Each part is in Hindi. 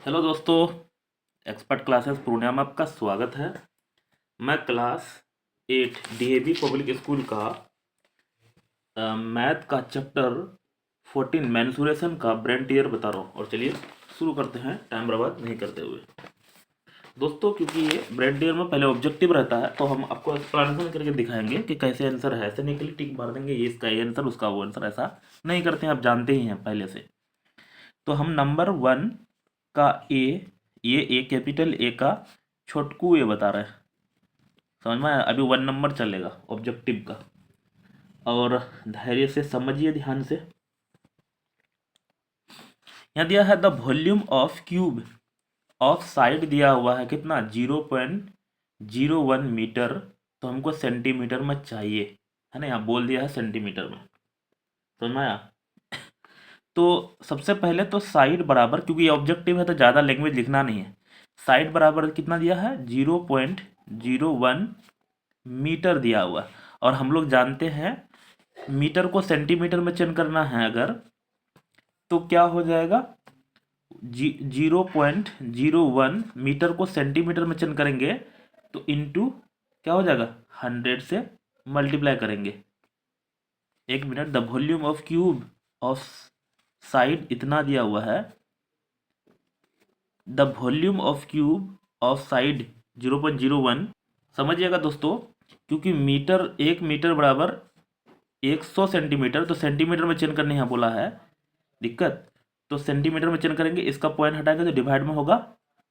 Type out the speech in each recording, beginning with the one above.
हेलो दोस्तों, एक्सपर्ट क्लासेस पूर्णिया में आपका स्वागत है। मैं क्लास 8 डीएवी पब्लिक स्कूल का मैथ का चैप्टर 14 मेंसुरेशन का ब्रेन टीयर बता रहा हूँ। और चलिए शुरू करते हैं टाइम बर्बाद नहीं करते हुए। दोस्तों, क्योंकि ये ब्रेन टीयर में पहले ऑब्जेक्टिव रहता है तो हम आपको एक्सप्लेनेशन करके दिखाएंगे कि कैसे आंसर है। ऐसे नहीं कि टिक मार देंगे ये इसका ये आंसर उसका वो आंसर, ऐसा नहीं करते हैं, आप जानते ही हैं पहले से। तो हम नंबर 1 का ये ए कैपिटल ए का छोटकू ए बता रहे हैं। समझ में आया? अभी 1 नंबर चलेगा ऑब्जेक्टिव का, और धैर्य से समझिए ध्यान से। यहाँ दिया है the volume of cube of side दिया हुआ है कितना 0.01 मीटर, तो हमको सेंटीमीटर में चाहिए, है ना। यहाँ बोल दिया है सेंटीमीटर में। समझ में आया? तो सबसे पहले तो साइड बराबर, क्योंकि ये ऑब्जेक्टिव है तो ज़्यादा लैंग्वेज लिखना नहीं है। साइड बराबर कितना दिया है 0.01 मीटर दिया हुआ है। और हम लोग जानते हैं मीटर को सेंटीमीटर में चेंज करना है अगर, तो क्या हो जाएगा 0.01 मीटर को सेंटीमीटर में चेंज करेंगे तो इंटू क्या हो जाएगा 100 से मल्टीप्लाई करेंगे। एक minute, the volume of cube of side इतना दिया हुआ है, the volume of cube of side 0.01। समझिएगा दोस्तों, क्योंकि मीटर 1 मीटर बराबर 100 सेंटीमीटर, तो सेंटीमीटर में चेंज करने यहाँ बोला है दिक्कत, तो सेंटीमीटर में चेंज करेंगे। इसका पॉइंट हटाएंगे तो डिवाइड में होगा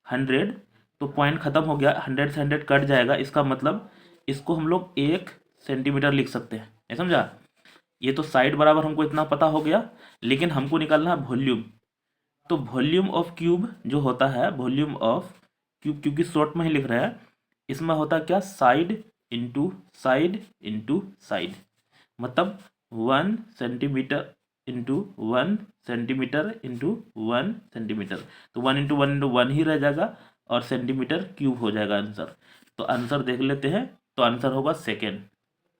100, तो पॉइंट खत्म हो गया, 100 से 100 कट जाएगा। इसका मतलब इसको हम लोग 1 सेंटीमीटर लिख सकते हैं, ये समझा। ये तो साइड बराबर हमको इतना पता हो गया, लेकिन हमको निकालना है वॉल्यूम। तो वॉल्यूम ऑफ क्यूब जो होता है, वॉल्यूम ऑफ क्यूब, क्योंकि शॉर्ट में ही लिख रहे हैं, इसमें होता क्या side into side into side, मतलब 1 centimetre into 1 centimetre into 1 centimetre, तो 1 इंटू 1 इंटू 1 ही रह जाएगा और सेंटीमीटर क्यूब हो जाएगा आंसर। तो आंसर देख लेते हैं, तो आंसर होगा सेकेंड,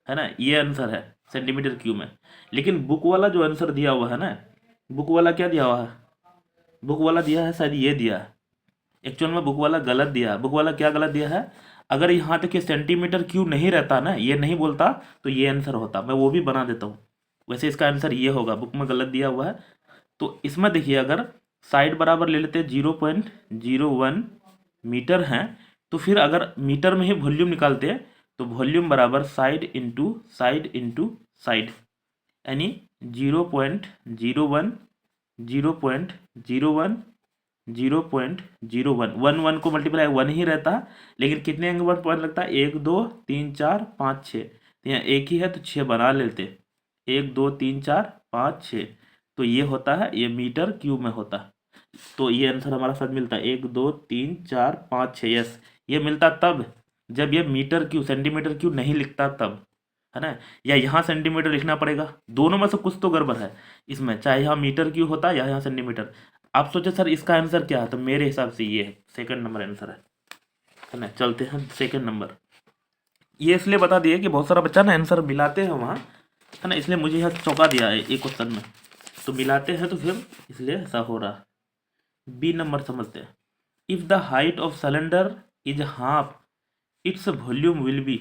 है ना। ये आंसर है सेंटीमीटर क्यूब में। लेकिन बुक वाला जो आंसर दिया हुआ है ना, बुक वाला क्या दिया हुआ है, बुक वाला दिया है शायद ये दिया है। एक्चुअल में बुक वाला गलत दिया है। बुक वाला क्या गलत दिया है, अगर यहाँ तक ये सेंटीमीटर क्यूब नहीं रहता ना, ये नहीं बोलता, तो ये आंसर होता। मैं वो भी बना देता हूँ। वैसे इसका आंसर ये होगा, बुक में गलत दिया हुआ है। तो इसमें देखिए, अगर साइड बराबर ले लेते 0.01 मीटर हैं, तो फिर अगर मीटर में ही वॉल्यूम निकालते तो वॉल्यूम बराबर side into side into side, यानी 0.01 0.01 0.01 वन वन को मल्टीप्लाई 1 ही रहता है, लेकिन कितने अंक पर पॉइंट लगता है 1 2 3 4 5 6, तो यहाँ एक ही है तो 6 बना लेते, 1 2 3 4 5 6, तो ये होता है, ये मीटर क्यूब में होता है। तो ये आंसर हमारा साथ मिलता है 1 2 3 4 5 6। यस, ये मिलता तब जब ये मीटर क्यूब सेंटीमीटर क्यूब नहीं लिखता तब, है ना। या यहाँ सेंटीमीटर लिखना पड़ेगा, दोनों में से कुछ तो गड़बड़ है इसमें, चाहे यहाँ मीटर क्यूब होता या यहाँ सेंटीमीटर। आप सोचे सर इसका आंसर क्या है, तो मेरे हिसाब से ये है सेकंड नंबर आंसर है ना। चलते हैं सेकंड नंबर। ये इसलिए बता दिए कि बहुत सारा बच्चा ना आंसर मिलाते हैं वहाँ, है ना, इसलिए मुझे यहाँ चौंका दिया है एक क्वेश्चन में, तो मिलाते हैं तो फिर इसलिए ऐसा हो रहा है। बी नंबर समझते हैं। If the height of cylinder is half its volume will be.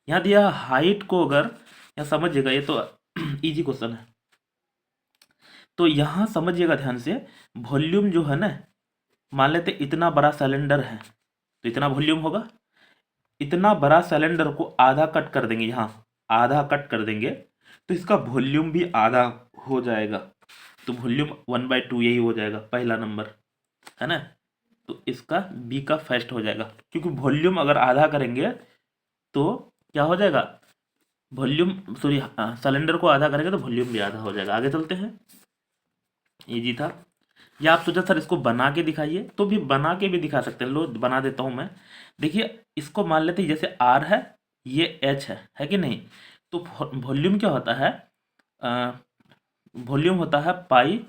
यहाँ दिया हाइट को, अगर यहाँ समझिएगा, ये तो इजी क्वेश्चन है, तो यहाँ समझिएगा ध्यान से। वॉल्यूम जो है ना, मान लेते इतना बड़ा सिलेंडर है तो इतना वॉल्यूम होगा। इतना बड़ा सिलेंडर को आधा कट कर देंगे, यहाँ आधा कट कर देंगे तो इसका वॉल्यूम भी आधा हो जाएगा, तो वॉल्यूम 1/2 यही हो जाएगा पहला नंबर, है ना। तो इसका बी का फर्स्ट हो जाएगा, क्योंकि वॉल्यूम अगर आधा करेंगे तो क्या हो जाएगा, वॉल्यूम सॉरी सिलेंडर को आधा करेंगे तो वॉल्यूम भी आधा हो जाएगा। आगे चलते हैं, इजी था। या आप सोचा सर इसको बना के दिखाइए, तो भी बना के भी दिखा सकते हैं। लो बना देता हूँ मैं। देखिए, इसको मान लेते हैं जैसे आर है, ये एच है कि नहीं। तो वॉल्यूम क्या होता है, वॉल्यूम होता है पाई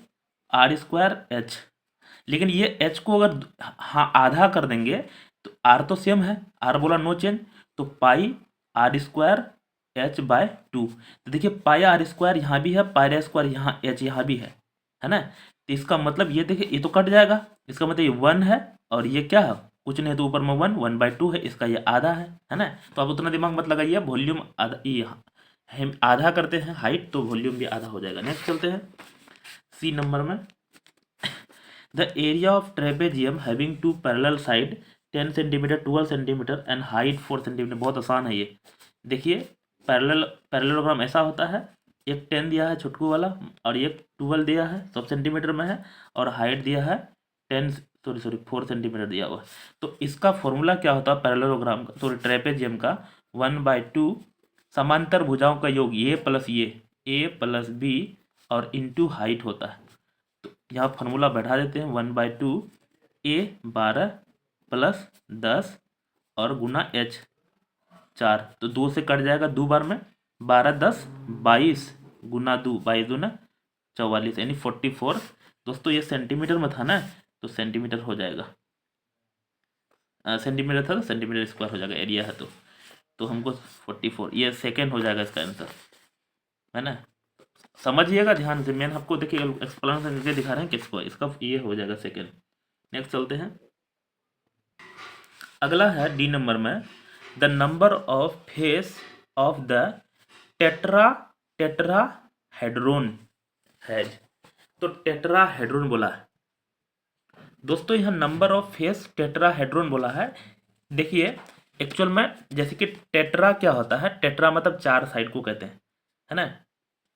आर स्क्वायर एच। लेकिन ये एच को अगर हाँ आधा कर देंगे तो आर तो सेम है, आर बोला नो चेंज, तो पाई आर स्क्वायर एच बाय 2। तो देखिए पाई आर स्क्वायर यहाँ भी है, पाई आर स्क्वायर यहाँ एच यहाँ भी है है ना। तो इसका मतलब ये देखिए, ये तो कट जाएगा, इसका मतलब ये 1 है और ये क्या है, कुछ नहीं तो ऊपर में 1/2 है, इसका ये आधा है ना। तो अब उतना दिमाग मत लगाइए, वॉल्यूम आधा, ये हम आधा करते हैं हाइट तो वॉल्यूम भी आधा हो जाएगा। नेक्स्ट चलते हैं सी नंबर में। The area of trapezium having two parallel side 10 centimetre 12 centimetre and height 4 centimetre. बहुत आसान है ये। देखिए पैरेललोग्राम ऐसा होता है, एक 10 दिया है छोटकू वाला और एक 12 दिया है, सब सेंटीमीटर में है, और हाइट दिया है 4 सेंटीमीटर दिया हुआ है। तो इसका फॉर्मूला क्या होता है पैरेललोग्राम का, सॉरी ट्रेपेजियम का, 1/2 समांतर भुजाओं का योग ए प्लस बी और इंटू हाइट होता है। तो यहाँ फार्मूला बैठा देते हैं, 1/2 ए 12 प्लस 10 और गुना एच 4। तो 2 से कट जाएगा 2 बार में, 12 10 22 गुना 2 22 दूना 44 यानी 44। दोस्तों ये सेंटीमीटर में था ना, तो सेंटीमीटर हो जाएगा, सेंटीमीटर था तो सेंटीमीटर स्क्वायर हो जाएगा, एरिया है तो हमको 44 ये सेकेंड हो जाएगा इसका आंसर, है ना। समझिएगा ध्यान से, मैंने आपको देखिए एक्सप्लेनेशन करके दिखा रहे हैं किसको, इसका ये हो जाएगा सेकेंड। नेक्स्ट चलते हैं, अगला है डी नंबर में, the number of face of the tetrahedron has. तो टेट्राहेड्रोन बोला है दोस्तों, यह नंबर ऑफ फेस टेट्राहेड्रोन बोला है। देखिए एक्चुअल में जैसे कि टेट्रा क्या होता है, टेट्रा मतलब 4 साइड को कहते हैं, है ना।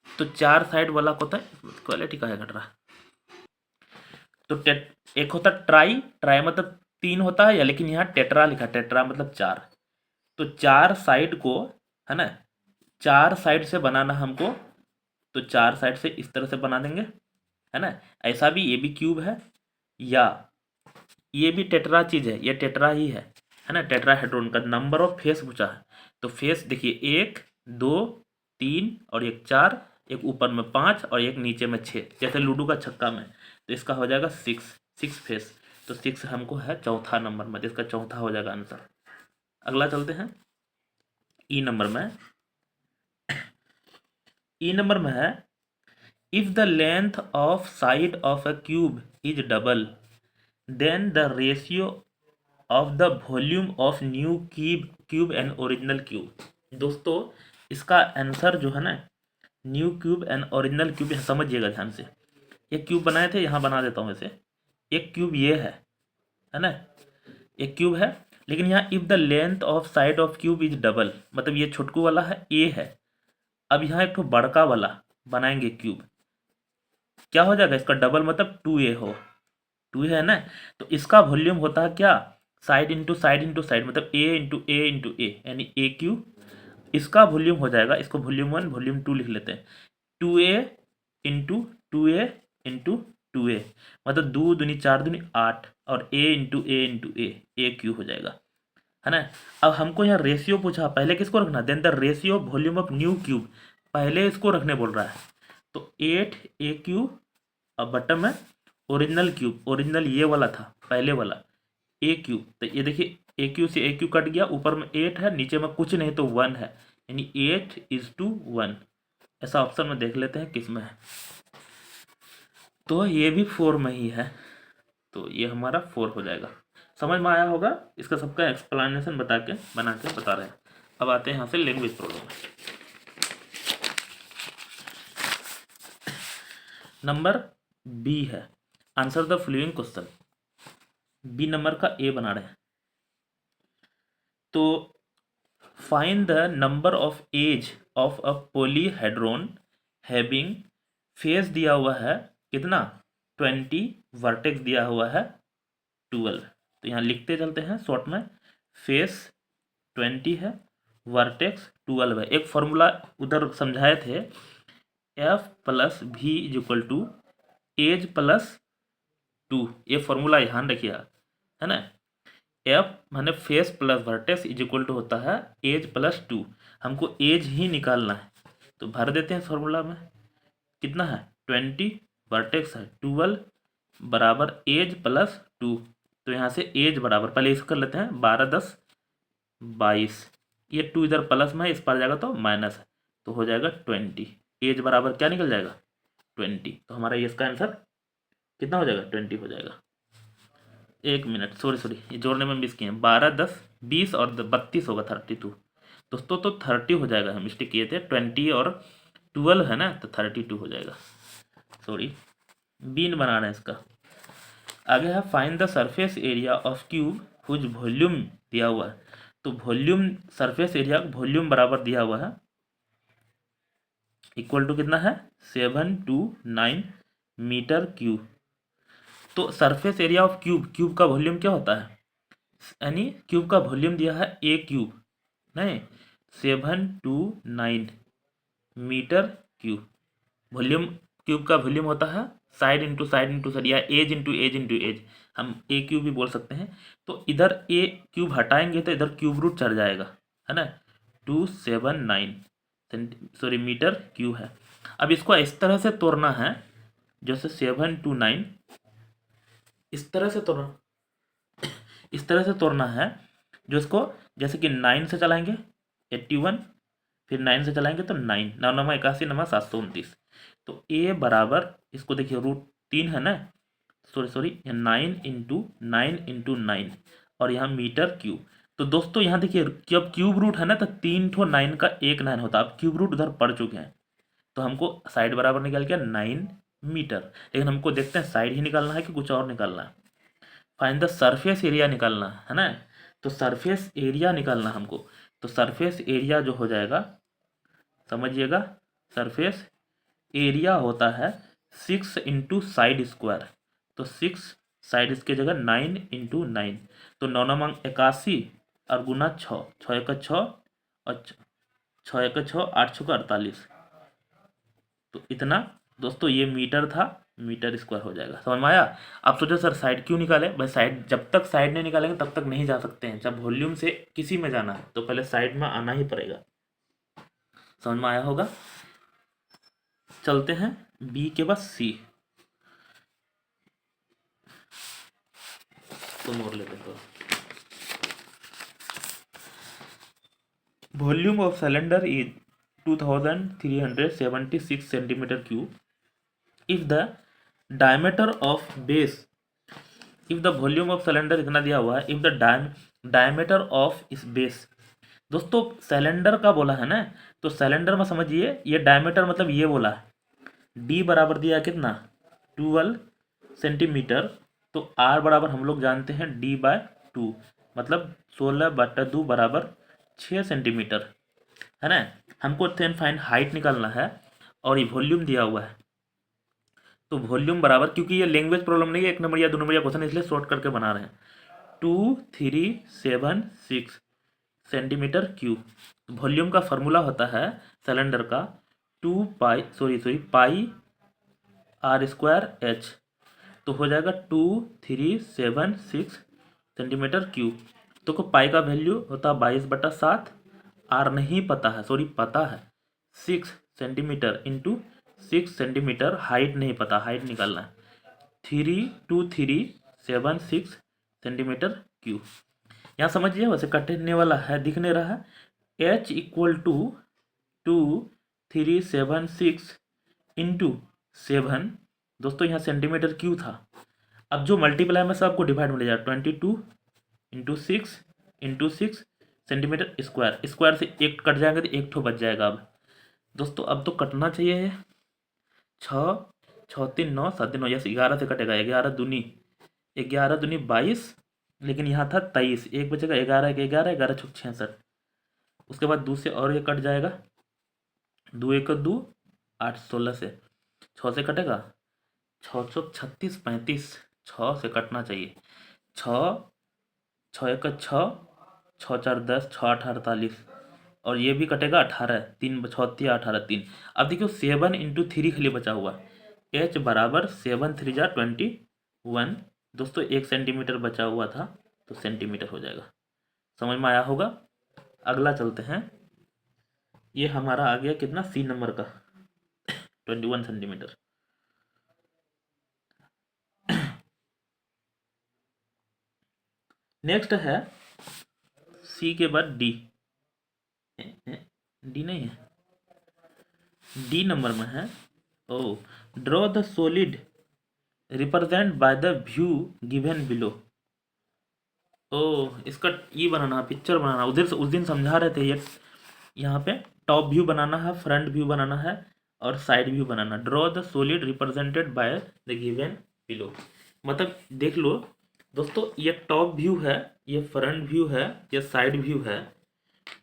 तो 4 साइड वाला होता है, क्वालिटी का है घट रहा। तो एक होता है ट्राई मतलब 3 होता है, या लेकिन यहाँ टेट्रा लिखा, टेट्रा मतलब 4। तो 4 साइड को, है ना, 4 साइड से बनाना हमको, तो 4 साइड से इस तरह से बना देंगे, है ना। ऐसा भी ये भी क्यूब है, या ये भी टेट्रा चीज है, ये टेट्रा ही है ना। टेट्राहेड्रोन का नंबर ऑफ फेस पूछा है, तो फेस देखिए 1 2 3 और एक 4, एक ऊपर में 5 और एक नीचे में 6, जैसे लूडो का छक्का में। तो इसका हो जाएगा 6 फेस। तो 6 हमको है चौथा नंबर में, जिसका चौथा हो जाएगा आंसर। अगला चलते हैं ई नंबर में। ई नंबर में है, if the length of side of a cube is double then the ratio of the volume of new cube and original cube. दोस्तों इसका आंसर जो है ना, new cube and original cube, समझिएगा ध्यान से। ये क्यूब बनाए थे, यहाँ बना देता हूँ इसे। एक क्यूब ये है ना, एक क्यूब है, लेकिन यहाँ if the length of side of cube is double, मतलब ये छोटकू वाला है ए है। अब यहाँ एक तो बड़का वाला बनाएंगे क्यूब, क्या हो जाएगा इसका डबल, मतलब 2a हो, 2 है ना। तो इसका वॉल्यूम होता है क्या, side into side into side, मतलब a इंटू ए इंटू ए, यानी ए क्यू। इसका वॉल्यूम हो जाएगा, इसको वॉल्यूम 1 वॉल्यूम 2 लिख लेते हैं, 2a into 2a into 2a, मतलब 2 दूनी 4 दूनी 8 और a into A into A Q हो जाएगा, है ना। अब हमको यहाँ रेशियो पूछा, पहले किसको रखना, then the ratio volume of new cube, पहले इसको रखने बोल रहा है। तो 8a क्यूब, अब बटन में ओरिजिनल क्यूब, ओरिजिनल ये वाला था पहले वाला ए क्यूब। तो ये देखिए ए क्यू से ए क्यू कट गया, ऊपर में 8 है, नीचे में कुछ नहीं तो 1 है, यानी 8:1। ऐसा ऑप्शन में देख लेते हैं किस में है, तो ये भी 4 में ही है, तो ये हमारा 4 हो जाएगा। समझ में आया होगा, इसका सबका एक्सप्लेनेशन बना के बता रहे हैं। अब आते हैं यहाँ से लैंग्वेज प्रॉब्लम। नंबर बी है, answer the following question. B number का ए बना रहे हैं, तो find the number of edge of a polyhedron having face दिया हुआ है कितना 20, वर्टेक्स दिया हुआ है 12। तो यहाँ लिखते चलते हैं शॉर्ट में, फेस 20 है, वर्टेक्स 12 है। एक फॉर्मूला उधर समझाए थे, F plus V is equal to edge plus 2, ये फॉर्मूला ध्यान रखिए, है ना। F माने face plus vertex is equal to होता है एज प्लस 2, हमको एज ही निकालना है, तो भर देते हैं फॉर्मूला में। कितना है 20, वर्टेक्स है 12 बराबर एज प्लस 2। तो यहाँ से एज बराबर, पहले इसको कर लेते हैं, 12 10 22, ये 2 इधर प्लस में है, इस पर जाएगा तो माइनस है, तो हो जाएगा 20। एज बराबर क्या निकल जाएगा 20, तो हमारा ये इसका आंसर कितना हो जाएगा 20 हो जाएगा। 1 मिनट, सॉरी ये जोड़ने में मिस किए हैं, 12 10 20 और 32 होगा 32 दोस्तों। तो 30 हो जाएगा, हम मिस्टेक किए थे, 20 और 12 है ना, तो 32 हो जाएगा। सॉरी, बीन बनाना है इसका। आगे है find the surface area of cube whose volume दिया हुआ है। तो वॉल्यूम, सरफेस एरिया वॉल्यूम बराबर दिया हुआ है, इक्वल टू कितना है 729 मीटर क्यूब। तो surface area of cube, cube का वॉल्यूम क्या होता है, यानी क्यूब का वॉल्यूम दिया है ए क्यूब, नहीं 729 मीटर क्यूब। वॉल्यूम, क्यूब का वॉल्यूम होता है side into side into side, या edge into edge into edge, हम ए क्यूब भी बोल सकते हैं। तो इधर ए क्यूब हटाएंगे तो इधर क्यूब रूट चढ़ जाएगा, है ना, 279 मीटर क्यूब है। अब इसको इस तरह से तोड़ना है, जैसे 729 इस तरह से तोड़ना, इस तरह से तोड़ना है जो इसको, जैसे कि 9 से चलाएंगे 81, फिर 9 से चलाएंगे तो 9 9 नमा 81 नमा 729। तो ए बराबर, इसको देखिए रूट 3 है ना, सॉरी 9 इंटू 9 और यहाँ मीटर क्यूब। तो दोस्तों यहाँ देखिए कि अब क्यूब रूट है ना, तो 3 ठो 9 का एक 9 होता है। अब क्यूब रूट उधर पड़ चुके हैं, तो हमको साइड बराबर निकल गया 9 मीटर। लेकिन हमको देखते हैं साइड ही निकालना है कि कुछ और निकालना है। फाइंड द सरफेस एरिया निकालना है ना, तो सरफेस एरिया निकालना हमको। तो सरफेस एरिया जो हो जाएगा, समझिएगा, सरफेस एरिया होता है 6 इंटू साइड स्क्वायर। तो 6 साइड इसके जगह 9 इंटू 9, तो 9 9 81 और गुना 6, 6 1 6 और 6 1 6 8 6 48। तो इतना दोस्तों ये मीटर था, मीटर स्क्वायर हो जाएगा। समझ में आया। आप सोचो सर साइड क्यों निकाले, भाई साइड, जब तक साइड नहीं निकालेंगे तब तक नहीं जा सकते हैं। जब वॉल्यूम से किसी में जाना है तो पहले साइड में आना ही पड़ेगा। समझ में आया होगा। चलते हैं बी के बाद सी, तो मोड़ लेते हैं। Volume of cylinder is 2376 centimetre cube if the diameter of base, if the volume of cylinder इतना दिया हुआ है, इफ द डायमीटर ऑफ इस बेस। दोस्तों सिलेंडर का बोला है ना, तो सिलेंडर में समझिए ये डायमीटर मतलब ये बोला है, डी बराबर दिया है कितना 12 सेंटीमीटर। तो आर बराबर हम लोग जानते हैं D/2, मतलब 16/2 बराबर 6 सेंटीमीटर, है ना। हमको थेन फाइंड हाइट निकालना है और ये वॉल्यूम दिया हुआ है। तो वॉल्यूम बराबर, क्योंकि ये लैंग्वेज प्रॉब्लम नहीं है, 1 नंबर या 2 नंबर या क्वेश्चन, इसलिए शॉर्ट करके बना रहे हैं, 2376 सेंटीमीटर क्यूब। वॉल्यूम का फॉर्मूला होता है सिलेंडर का 2 पाई आर स्क्वायर एच। तो हो जाएगा 2376 सेंटीमीटर क्यूब। तो को पाई का वैल्यू होता है 22/7, आर नहीं पता है, सॉरी पता है 6 सेंटीमीटर इंटू 6 सेंटीमीटर, हाइट नहीं पता, हाइट निकालना है 2376 सेंटीमीटर क्यूब। यहाँ समझिए वैसे कटने वाला है, दिख नहीं रहा है। H इक्वल टू 2376 इंटू 7, दोस्तों यहाँ सेंटीमीटर क्यू था। अब जो मल्टीप्लाई में सबको डिवाइड में ले जाए 22 इंटू 6 सेंटीमीटर स्क्वायर, स्क्वायर से एक कट जाएगा तो एक ठो बच जाएगा। अब दोस्तों अब तो कटना चाहिए, 6 6 3 9 7 9, यहाँ से 11 से कटेगा, 11 दूनी 22, लेकिन यहाँ था 23, एक बचेगा 11 के 11 11 छुक 66। उसके बाद 2 से और ये कट जाएगा, 2 1 2 8 16 से 6 से कटेगा, 6 6 36 35, 6 से कटना चाहिए, 6 6 1 6 6 4 10 6 8 48, और ये भी कटेगा 18, 3 6 3 18 3। अब देखियो 7 इंटू 3 खाली बचा हुआ, H बराबर 7 3 जा 21। दोस्तों 1 सेंटीमीटर बचा हुआ था, तो सेंटीमीटर हो जाएगा। समझ में आया होगा। अगला चलते हैं, ये हमारा आ गया कितना, सी नंबर का 21 सेंटीमीटर। नेक्स्ट है सी के बाद डी, डी नहीं है, डी नंबर में है। Oh draw the solid represent by the view given below. Oh इसका ये बनाना, पिक्चर बनाना, उधर से उस दिन समझा रहे थे ये। यहाँ पे टॉप व्यू बनाना है, फ्रंट व्यू बनाना है और side view banana. Draw the solid represented by the given below. मतलब देख लो दोस्तों, ये टॉप व्यू है, ये फ्रंट व्यू है, ये साइड व्यू है।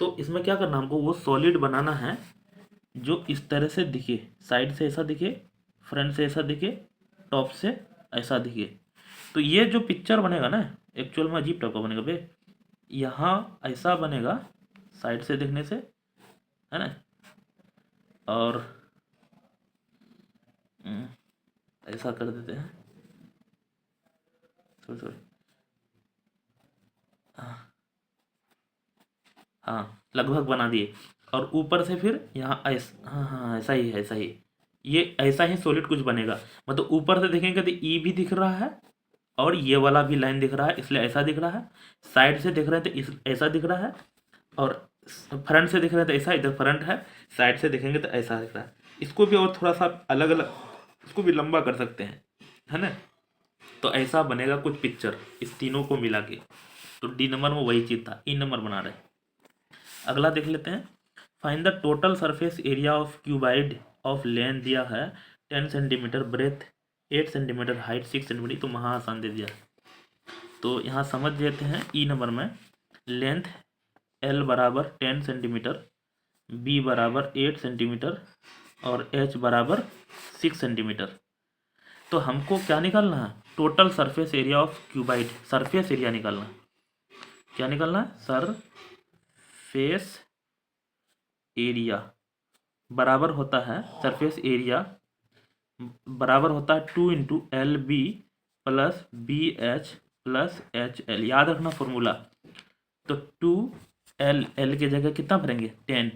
तो इसमें क्या करना, हमको वो सॉलिड बनाना है जो इस तरह से दिखे, साइड से ऐसा दिखे, फ्रंट से ऐसा दिखे, टॉप से ऐसा दिखे। तो ये जो पिक्चर बनेगा ना, एक्चुअल में अजीब टाइप का बनेगा बे। यहाँ ऐसा बनेगा साइड से देखने से, है ना, और ऐसा कर देते हैं, सॉरी सॉरी, हाँ लगभग बना दिए। और ऊपर से फिर यहाँ ऐसा, हाँ हाँ ऐसा ही है, ऐसा ही, ये ऐसा ही सॉलिड कुछ बनेगा। मतलब ऊपर से देखेंगे तो ई भी दिख रहा है और ये वाला भी लाइन दिख रहा है, इसलिए ऐसा दिख रहा है। साइड से दिख रहे हैं तो इस ऐसा दिख रहा है, और फ्रंट से दिख रहे हैं तो ऐसा, इधर फ्रंट है, साइड से देखेंगे तो ऐसा दिख रहा है। इसको भी और थोड़ा सा अलग अलग, इसको भी लंबा कर सकते हैं, है ना। तो ऐसा बनेगा कुछ पिक्चर इस तीनों को मिला के। तो डी नंबर में वही चीज़ था, ई नंबर बना रहे। अगला देख लेते हैं। Find the total surface area of cuboid of length दिया है 10 centimetre, breadth 8 centimetre, height 6 centimetre. तो महा आसान दे दिया। तो यहाँ समझ लेते हैं ई नंबर में। लेंथ एल बराबर 10 सेंटीमीटर, बी बराबर 8 सेंटीमीटर और एच बराबर 6 सेंटीमीटर। तो हमको क्या निकालना है, total surface area of cuboid, surface area निकालना है। क्या निकालना है, सरफेस एरिया बराबर होता है, सरफेस एरिया बराबर होता है 2 into L B plus B H plus H L. याद रखना फॉर्मूला। तो 2 एल, एल की जगह कितना भरेंगे 10,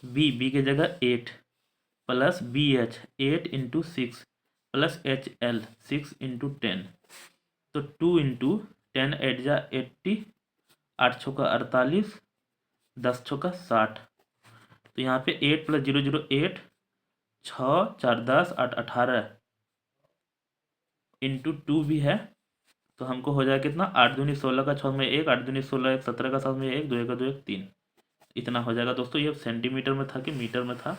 बी की जगह 8 plus B H 8 into 6 plus H L 6 into 10। तो 2 इंटू 10 8 जा 80, 8 छक्का 48, 10 छक्का 60। तो यहाँ पे 8 प्लस 0 0 8, 6 4 10 8 18 इंटू 2 भी है। तो हमको हो जाएगा कितना, 8 दूनी 16 का 6 में 1, 8 दूनी 16 1 17 का 7 में 1, 2 1 2 1 3। इतना हो जाएगा दोस्तों। ये सेंटीमीटर में था कि मीटर में था,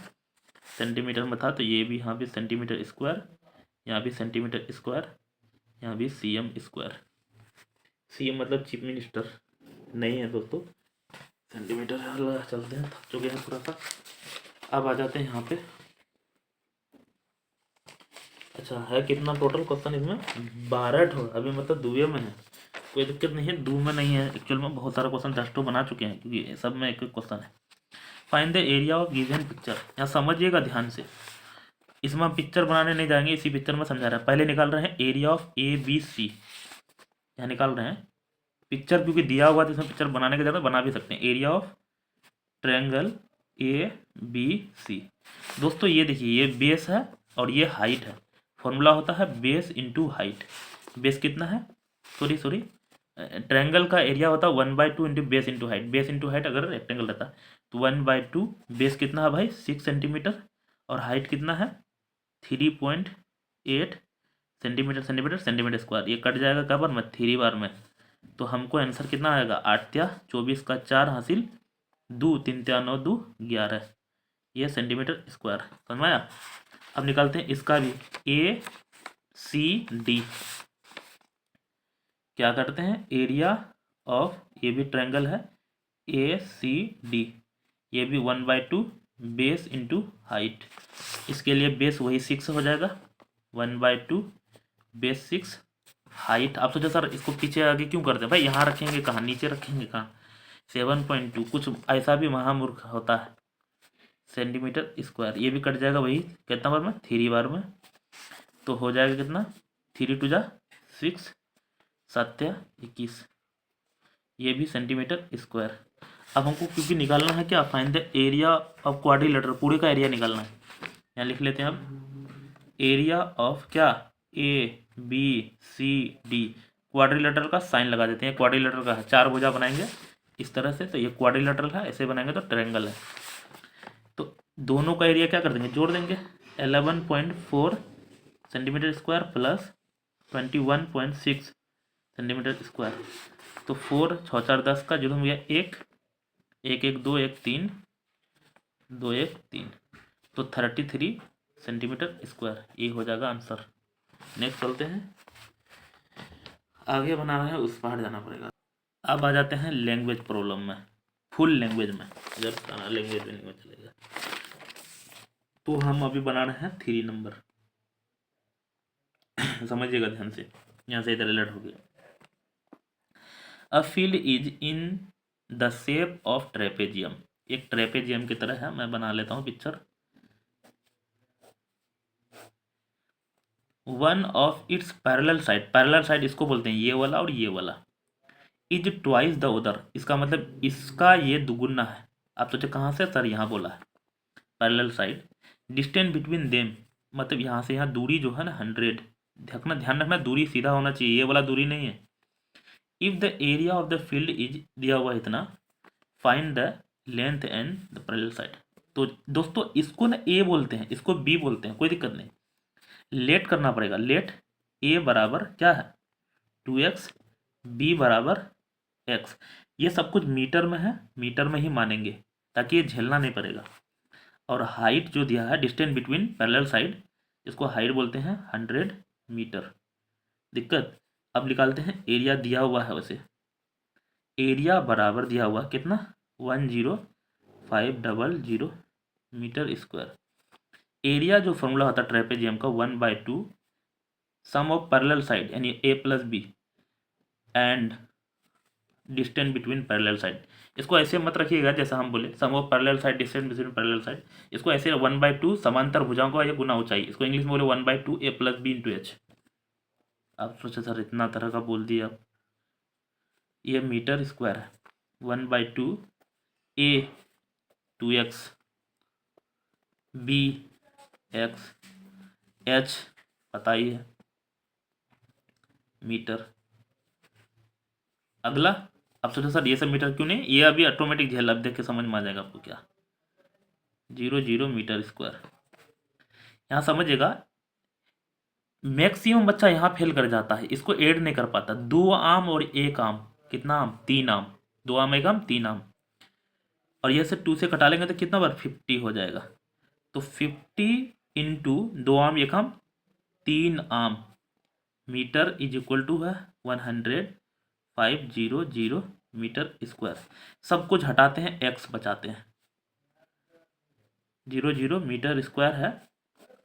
सेंटीमीटर में था। तो ये भी यहाँ भी सेंटीमीटर स्क्वायर, यहाँ भी सेंटीमीटर स्क्वायर, यहाँ भी सीएम स्क्वायर। सीएम मतलब चीफ मिनिस्टर नहीं है दोस्तों, सेंटीमीटर चलते हैं, थक चुके हैं थोड़ा सा। अब आ जाते हैं यहाँ पे। अच्छा है कितना टोटल क्वेश्चन इसमें, 12 ठो। अभी मतलब दुए में है, कोई दिक्कत नहीं है, दो में नहीं है। एक्चुअल में बहुत सारा क्वेश्चन 10 ठो बना चुके हैं, क्योंकि सब में एक एक क्वेश्चन है। Find the area of given picture. यहाँ समझिएगा ध्यान से, इसमें हम पिक्चर बनाने नहीं जाएंगे, इसी पिक्चर में समझा रहे हैं। पहले निकाल रहे हैं area of A B C, यहाँ निकाल रहे हैं पिक्चर, क्योंकि दिया हुआ तो इसमें पिक्चर बनाने के ज़्यादा बना भी सकते हैं। Area of triangle A B C. दोस्तों ये देखिए, ये बेस है और ये हाइट है। फॉर्मूला होता है बेस इंटू हाइट। बेस कितना है, सॉरी ट्रायंगल का एरिया होता है 1/2 into base into height. Base into height अगर रेक्टेंगल रहता तो 1/2। बेस कितना है भाई 6 सेंटीमीटर, और हाइट कितना है 3.8 सेंटीमीटर, सेंटीमीटर स्क्वायर। ये कट जाएगा कब में, 3 बार में। तो हमको आंसर कितना आएगा, 8 या 24 का 4 हासिल 2, 3 या 9 2 11, ये सेंटीमीटर स्क्वायर। समझ में आया। अब निकालते हैं इसका भी, ए सी डी। क्या करते हैं, एरिया ऑफ, ये भी ट्रायंगल है, ए सी डी। ये भी 1/2 बेस इंटू हाइट। इसके लिए बेस वही 6 हो जाएगा, 1/2 बेस 6, हाइट। आप सोचो सर इसको पीछे आगे क्यों करते हैं भाई, यहाँ रखेंगे कहाँ, नीचे रखेंगे कहाँ। 7.2, कुछ ऐसा भी महामूर्ख होता है, सेंटीमीटर स्क्वायर। ये भी कट जाएगा वही कितना बार में, 3 बार में। तो हो जाएगा कितना, 3 2 जा 6, 7 या 21, ये भी सेंटीमीटर स्क्वायर। अब हमको क्योंकि निकालना है क्या, find the area of quadrilateral, पूरे का एरिया निकालना है। यहाँ लिख लेते हैं अब, एरिया ऑफ क्या, A B C D. Quadrilateral का साइन लगा देते हैं, क्वाड्रिलेटरल का है, 4 भुजा बनाएंगे इस तरह से, तो ये क्वाड्रिलेटरल है। ऐसे बनाएंगे तो ट्रायंगल है। तो दोनों का एरिया क्या कर देंगे, जोड़ देंगे। 11.4 centimetre square plus 21.6 centimetre square. तो 4 6 4 10 का जो हो गया 1 1 1 2 1 3 2 1 3, तो 33 सेंटीमीटर स्क्वायर, ये हो जाएगा आंसर। नेक्स्ट चलते हैं, आगे बनाना है उस पार जाना पड़ेगा। अब आ जाते हैं लैंग्वेज प्रॉब्लम में, फुल लैंग्वेज में, जब बनाना लैंग्वेज में नहीं चलेगा। तो हम अभी बना रहे हैं 3 नंबर, समझिएगा ध्यान से, यहाँ से इधर अलर्ट हो गया। A field is in the shape of trapezium, एक ट्रेपेजियम की तरह है, मैं बना लेता हूँ picture. One of its parallel side, parallel side इसको बोलते हैं ये वाला और ये वाला, इज ट्वाइस द उधर, इसका मतलब इसका ये दुगुना है। आप सोचे कहाँ से, सर यहाँ बोला है parallel side. Distance between them, मतलब यहाँ से यहाँ दूरी जो है ना 100, ध्यान रखना दूरी सीधा होना चाहिए, ये वाला दूरी नहीं है। If the area of the field is दिया हुआ इतना, find the length and the parallel side. तो दोस्तों इसको ना ए बोलते हैं, इसको बी बोलते हैं, कोई दिक्कत नहीं। लेट करना पड़ेगा, लेट ए बराबर क्या है 2x, बी बराबर x, ये सब कुछ मीटर में है, मीटर में ही मानेंगे ताकि ये झेलना नहीं पड़ेगा। और हाइट जो दिया है डिस्टेंस बिटवीन पैरेलल साइड, इसको हाइट बोलते हैं 100 मीटर। दिक्कत, अब निकालते हैं एरिया दिया हुआ है, वैसे एरिया बराबर दिया हुआ कितना 10500 मीटर स्क्वायर। एरिया जो फॉर्मूला होता है ट्रेपेजियम का 1/2 सम ऑफ पैरेलल साइड यानी a plus B and distance between parallel side. इसको ऐसे मत रखिएगा जैसा हम बोले sum of parallel side distance between parallel side, इसको ऐसे 1/2 समांतर भुजाओं का ये गुना ऊंचाई, इसको इंग्लिश में बोले 1/2 a plus B into H. आप सोचे सर इतना तरह का बोल दिया, ये मीटर स्क्वायर है, 1/2 a 2x b x h पता ही है मीटर। अगला आप सोचो सर ये सब मीटर क्यों नहीं, ये अभी ऑटोमेटिक झेल, अब देख के समझ में आ जाएगा आपको क्या 0 मीटर स्क्वायर। यहाँ समझिएगा मैक्सिमम बच्चा यहाँ फेल कर जाता है, इसको ऐड नहीं कर पाता। 2 आम और 1 आम, कितना आम 3 आम, 2 आम 1 आम 3 आम, और ये से 2 से कटा लेंगे तो कितना बार 50 हो जाएगा। तो 50 इंटू 2 आम 1 आम 3 आम मीटर इज इक्वल टू है 100 मीटर स्क्वायर। सब कुछ हटाते हैं, x बचाते हैं, 0 मीटर स्क्वायर है।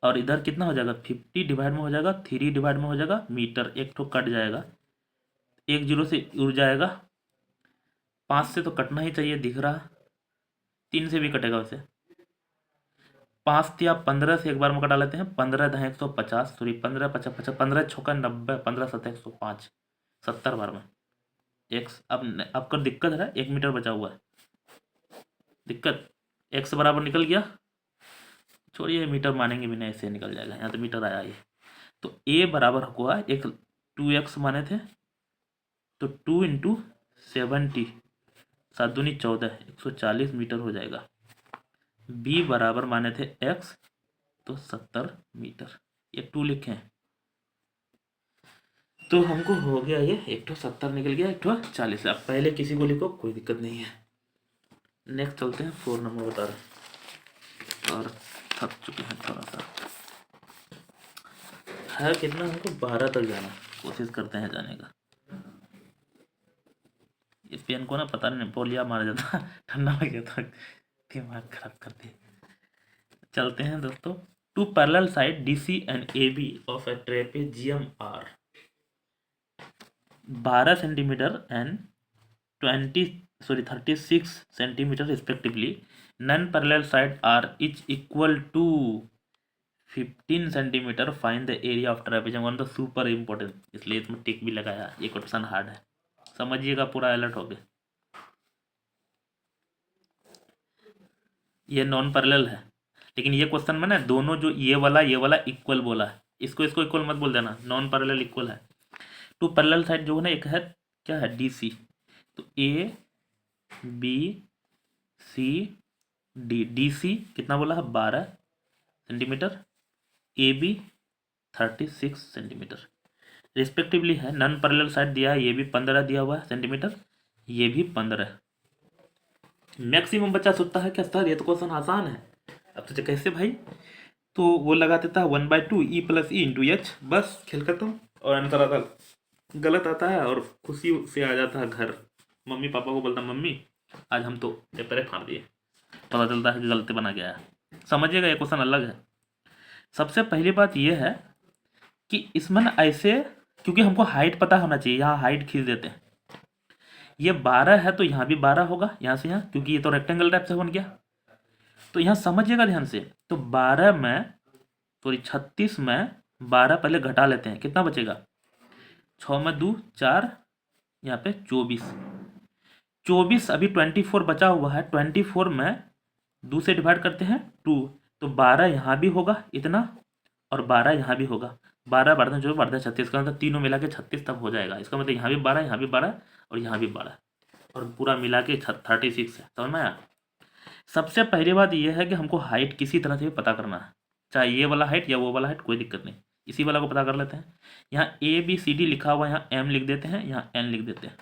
और इधर कितना हो जाएगा 50 डिवाइड में हो जाएगा 3 डिवाइड में हो जाएगा मीटर, एक ठो कट जाएगा, 1 0 से उड़ जाएगा, 5 से तो कटना ही चाहिए दिख रहा, 3 से भी कटेगा वैसे, 5 या 15 से एक बार में कटा लेते हैं, 15 10 150, सॉरी 15 50 50, 15 छक्का 90, 15 7 105, 70 बार में एक्स। अब आपका दिक्कत है 1 मीटर बचा हुआ है, दिक्कत एक्स बराबर निकल गया, छोड़िए मीटर मानेंगे भी नहीं, ऐसे निकल जाएगा, यहाँ तो मीटर आया ये। तो ए बराबर हुआ एक 2x माने थे, तो 2 इंटू 70 7 दूनी 14 140 मीटर हो जाएगा। बी बराबर माने थे x, तो 70 मीटर, ये 2 लिखे हैं, तो हमको हो गया ये, एक तो 70 निकल गया, एक तो 40। अब पहले किसी को लिखो कोई दिक्कत नहीं है। नेक्स्ट चलते हैं 4 नंबर बता रहे, और थक चुके हैं थोड़ा सा, है कितना हमको 12 तक जाना, कोशिश करते हैं जाने का। ये पेन को ना पता नहीं पोलिया मार जाता, ठंडा लग गया था, दिमाग खराब कर दिया। चलते हैं दोस्तों, 2 parallel side DC and AB of a trapezium are 12 centimetre and 36 centimetre respectively. Non parallel side are each equal to 15 centimetre. Find the area of trapezium, one तो सुपर इंपॉर्टेंट, इसलिए इसमें टिक भी लगाया, ये क्वेश्चन हार्ड है, समझिएगा पूरा अलर्ट हो गया। ये नॉन पैरेलल है, लेकिन ये क्वेश्चन में ना दोनों जो ये वाला इक्वल बोला है, इसको इक्वल मत बोल देना, नॉन पैरेलल इक्वल है। 2 पैरेलल साइड जो है ना, एक है क्या है DC, तो A B C D, DC कितना बोला है 12 सेंटीमीटर, AB 36 सेंटीमीटर रिस्पेक्टिवली है। नॉन पैरेलल साइड दिया है, ये भी 15 दिया हुआ है सेंटीमीटर, ये भी 15। मैक्सिमम बच्चा सोचता है क्या सर ये तो क्वेश्चन आसान है। अब तो कैसे भाई, तो वो लगा देता है 1/2 E plus E into H, बस खेल खत्म, और आंसर आता गलत आता है और खुशी से आ जाता है घर। मम्मी पापा को बोलता मम्मी आज हम तो पेपर फाड़ दिए, पता चलता है कि गलती बना गया है। समझिएगा ये क्वेश्चन अलग है। सबसे पहली बात यह है कि इसमें ना ऐसे, क्योंकि हमको हाइट पता होना चाहिए, यहाँ हाइट खींच देते हैं। ये 12 है तो यहाँ भी 12 होगा, यहाँ से यहाँ, क्योंकि ये तो रेक्टेंगल टाइप से बन गया। तो यहाँ समझिएगा ध्यान से, तो 12 में सॉरी 36 में 12 पहले घटा लेते हैं, कितना बचेगा, 6 में 2 4, यहाँ पे 24 अभी 24 बचा हुआ है। 24 में 2 से डिवाइड करते हैं 2, तो 12 यहाँ भी होगा इतना, और 12 यहाँ भी होगा। 12 12 जो 12 36 का मतलब तीनों मिला के 36 तब हो जाएगा। इसका मतलब यहाँ भी 12, यहाँ भी 12 और यहाँ भी 12, और पूरा मिला के 36 है। समझ में आया। सबसे पहली बात यह है कि हमको हाइट किसी तरह से भी पता करना है, चाहे ये वाला हाइट या वो वाला हाइट, कोई दिक्कत नहीं, इसी वाला को पता कर लेते हैं। यहाँ ABCD लिखा हुआ है, यहाँ M लिख देते हैं, यहाँ N लिख देते हैं।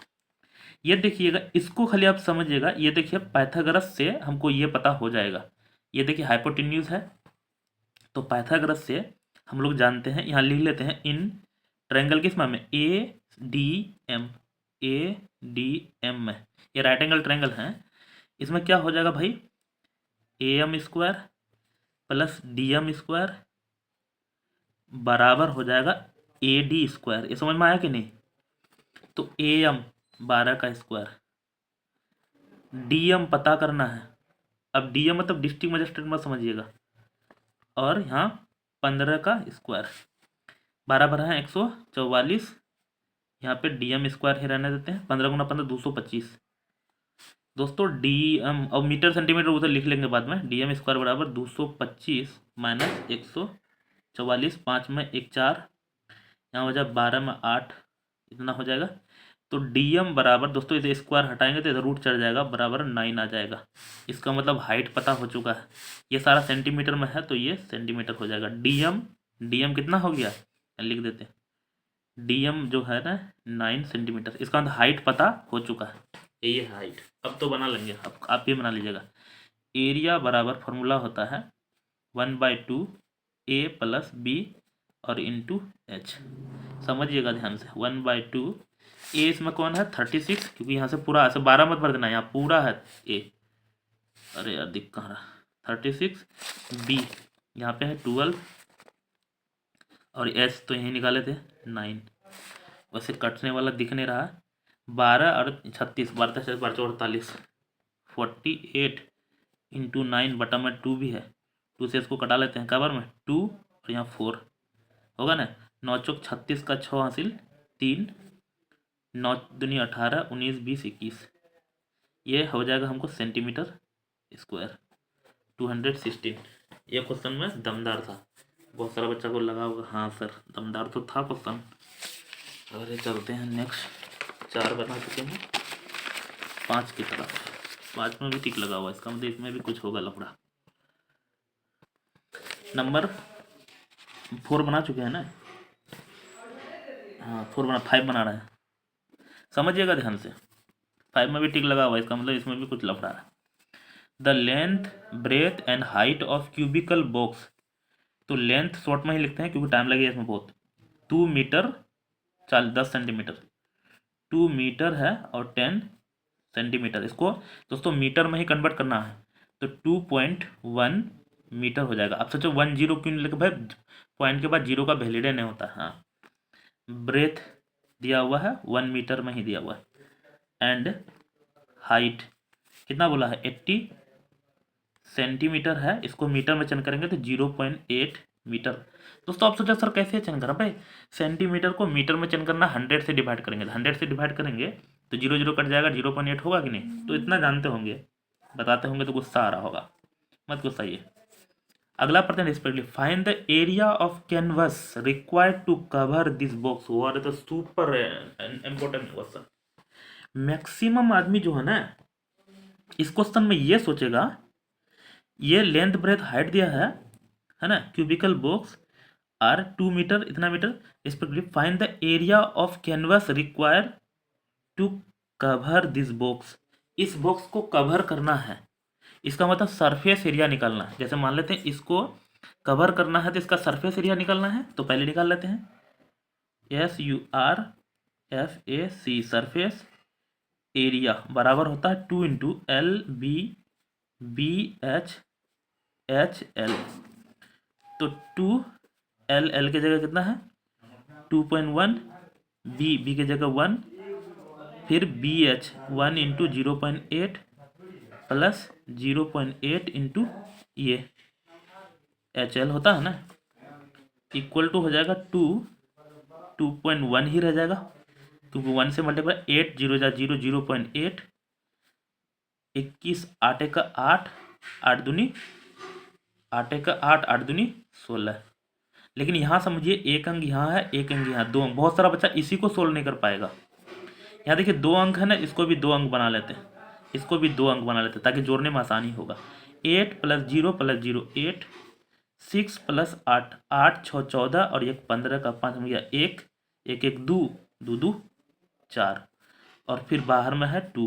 ये देखिएगा, इसको खाली आप समझिएगा। ये देखिए पाइथागोरस से हमको ये पता हो जाएगा। ये देखिए हाइपोटेन्यूज है, तो पाइथागोरस से हम लोग जानते हैं, यहाँ लिख लेते हैं इन ट्रायंगल किस में ADM, ADM में, ये राइट एंगल ट्रायंगल है। इसमें क्या हो जाएगा भाई, AM square plus DM square बराबर हो जाएगा AD स्क्वायर। ये समझ में आया कि नहीं। तो AM 12 का स्क्वायर, DM पता करना है। अब DM मतलब डिस्ट्रिक्ट मजिस्ट्रेट मत समझिएगा, और यहाँ 15 का स्क्वायर, 12 12 है 144, यहाँ पे DM स्क्वायर ही रहने देते हैं। 15 गुना 15 225 दोस्तों। DM और मीटर सेंटीमीटर उधर लिख लेंगे बाद में। DM स्क्वायर बराबर 225 माइनस 144, 5 में 1 4, यहाँ हो जाए 12 में 8, इतना हो जाएगा। तो DM बराबर दोस्तों, इसे स्क्वायर हटाएंगे तो इधर रूट चढ़ जाएगा, बराबर 9 आ जाएगा। इसका मतलब हाइट पता हो चुका है। ये सारा सेंटीमीटर में है तो ये सेंटीमीटर हो जाएगा। DM कितना हो गया, लिख देते हैं। DM जो है ना 9 सेंटीमीटर, इसका मतलब हाइट पता हो चुका है। ये हाइट अब तो बना लेंगे, अब आप भी बना लीजिएगा। एरिया बराबर फॉर्मूला होता है 1/2 A प्लस B और इंटू H। समझिएगा ध्यान से, 1/2 A इसमें कौन है 36, क्योंकि यहाँ से पूरा ऐसे 12 मत भर देना, यहाँ पूरा है A। अरे यार दिख कहाँ रहा, 36 B यहाँ पे है 12, और H तो यहीं निकाले थे 9। वैसे कटने वाला दिख नहीं रहा। 12 और 36, 12 से 48, 48 इंटू 9 बटा में 2 भी है, 2 से इसको कटा लेते हैं, कबर में 2 और यहाँ 4 होगा ना। 9 चौक 36 का 6 हासिल 3, 9 दूनी 18, 19 20 21, ये हो जाएगा हमको सेंटीमीटर स्क्वायर 216। ये क्वेश्चन में दमदार था, बहुत सारा बच्चा को लगा होगा हाँ सर दमदार तो था क्वेश्चन। अरे चलते हैं नेक्स्ट। 4 बना चुके हैं, 5 की तरफ। 5 में भी टिक लगा हुआ, इसका मतलब इसमें भी कुछ होगा लफड़ा। नंबर 4 बना चुके हैं ना, हाँ 5 बना रहे हैं। समझिएगा ध्यान से, 5 में भी टिक लगा हुआ, इसका मतलब इसमें भी कुछ लफड़ा है। The length breadth and height of cubical box, तो लेंथ शॉर्ट में ही लिखते हैं क्योंकि टाइम लगेगा इसमें बहुत। 2 मीटर 10 सेंटीमीटर, 2 मीटर है और 10 सेंटीमीटर। इसको दोस्तों मीटर में ही कन्वर्ट करना है, तो 2.1 मीटर हो जाएगा। अब सोचो 10 क्यों नहीं लिखा भाई, पॉइंट के बाद 0 का वैलिडे नहीं होता। हाँ ब्रेथ दिया हुआ है 1 मीटर में ही दिया हुआ है, एंड हाइट कितना बोला है 80 सेंटीमीटर है। इसको मीटर में चेंज करेंगे तो 0.8 मीटर। दोस्तों आप सोचा सर कैसे चेंज करा भाई, सेंटीमीटर को मीटर में चेंज करना, 100 से डिवाइड करेंगे, 100 से डिवाइड करेंगे तो 0 0 कट जाएगा, 0.8 होगा कि नहीं। तो इतना जानते होंगे, बताते होंगे तो गुस्सा आ रहा होगा, मत गुस्साइए। अगला प्रश्न respectively, find the area of canvas required to cover this box. What is the super important question. Maximum आदमी जो है ना इस क्वेश्चन में ये सोचेगा, ये लेंथ ब्रेथ हाइट दिया है ना क्यूबिकल बॉक्स, आर 2 मीटर, इतना मीटर इस पर find the area of canvas require to cover this box. इस बॉक्स को कवर करना है, इसका मतलब सरफेस एरिया निकालना है। जैसे मान लेते हैं इसको कवर करना है तो इसका सरफेस एरिया निकालना है, तो पहले निकाल लेते हैं SURFAC सरफेस एरिया बराबर होता है 2 इंटू LBBH तो 2 L की जगह कितना है 2.1, B की जगह 1, फिर BH 1 इंटू 0.8 प्लस 0.8 इंटू ये HL होता है ना, इक्वल टू हो जाएगा 2.1 ही रह जाएगा, क्योंकि 1 से मल्टीप्लाई 8 0 जा 0 0.8 21 8 का 8 8 दूनी 16। लेकिन यहाँ समझिए एक अंक यहाँ है, एक अंक यहाँ, दो अंक, बहुत सारा बच्चा इसी को सोल्व नहीं कर पाएगा। यहाँ देखिए 2 अंक है ना, इसको भी 2 अंक बना लेते हैं, इसको भी 2 अंक बना लेते हैं ताकि जोड़ने में आसानी होगा। 8 + 0 + 0 8, 6 + 8 8 6 14 और 1 15 का 5 हो गया 1 1 1 2 2 2 4 और फिर बाहर में है 2,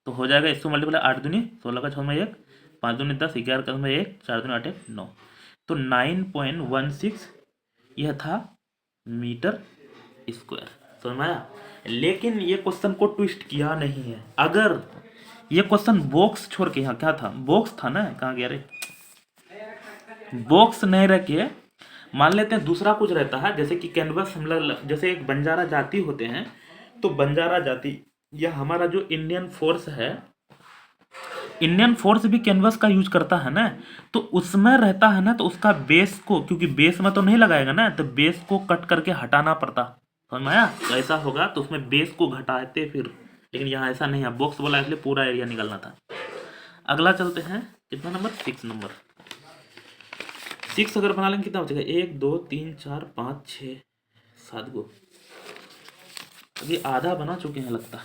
तो हो जाएगा इसको मल्टीप्लाई 8 दूनी 16 का 6 में 1 5 दूनी 10 11 का 1 4 दूनी 8 1 9, तो 9.16 यह था मीटर स्क्वायर। समझ में आया? लेकिन ये क्वेश्चन को ट्विस्ट किया नहीं है। अगर ये क्वेश्चन बॉक्स छोड़ के, यहाँ क्या था, बॉक्स था ना, कहाँ गया रे, बॉक्स नहीं रख के मान लेते हैं दूसरा कुछ रहता है, जैसे कि कैनवस हम लोग, जैसे एक बंजारा जाति होते हैं, तो बंजारा जाति या हमारा जो इंडियन फोर्स है, इंडियन फोर्स भी कैनवस का यूज करता है ना, तो उसमें रहता है ना, तो उसका बेस को, क्योंकि बेस में तो नहीं लगाएगा ना, तो बेस को कट करके हटाना पड़ता। समझ में आया? तो ऐसा होगा तो उसमें बेस को घटाते फिर, लेकिन यहाँ ऐसा नहीं है, बॉक्स बोला इसलिए पूरा एरिया निकालना था। अगला चलते हैं, कितना नंबर, 6 नंबर। 6 अगर बना लेंगे कितना बचेगा, 1 2 3 4 5 6 7 गो, अभी आधा बना चुके हैं लगता,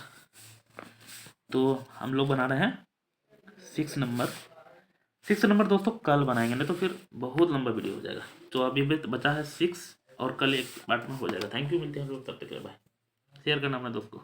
तो हम लोग बना रहे हैं 6 नंबर। 6 नंबर दोस्तों कल बनाएंगे, नहीं तो फिर बहुत लंबा वीडियो हो जाएगा। तो अभी भी बचा है 6 और कल एक पार्ट में हो जाएगा। थैंक यू, मिलते हैं हम लोग तब तक, बाय। शेयर करना अपने दोस्त को।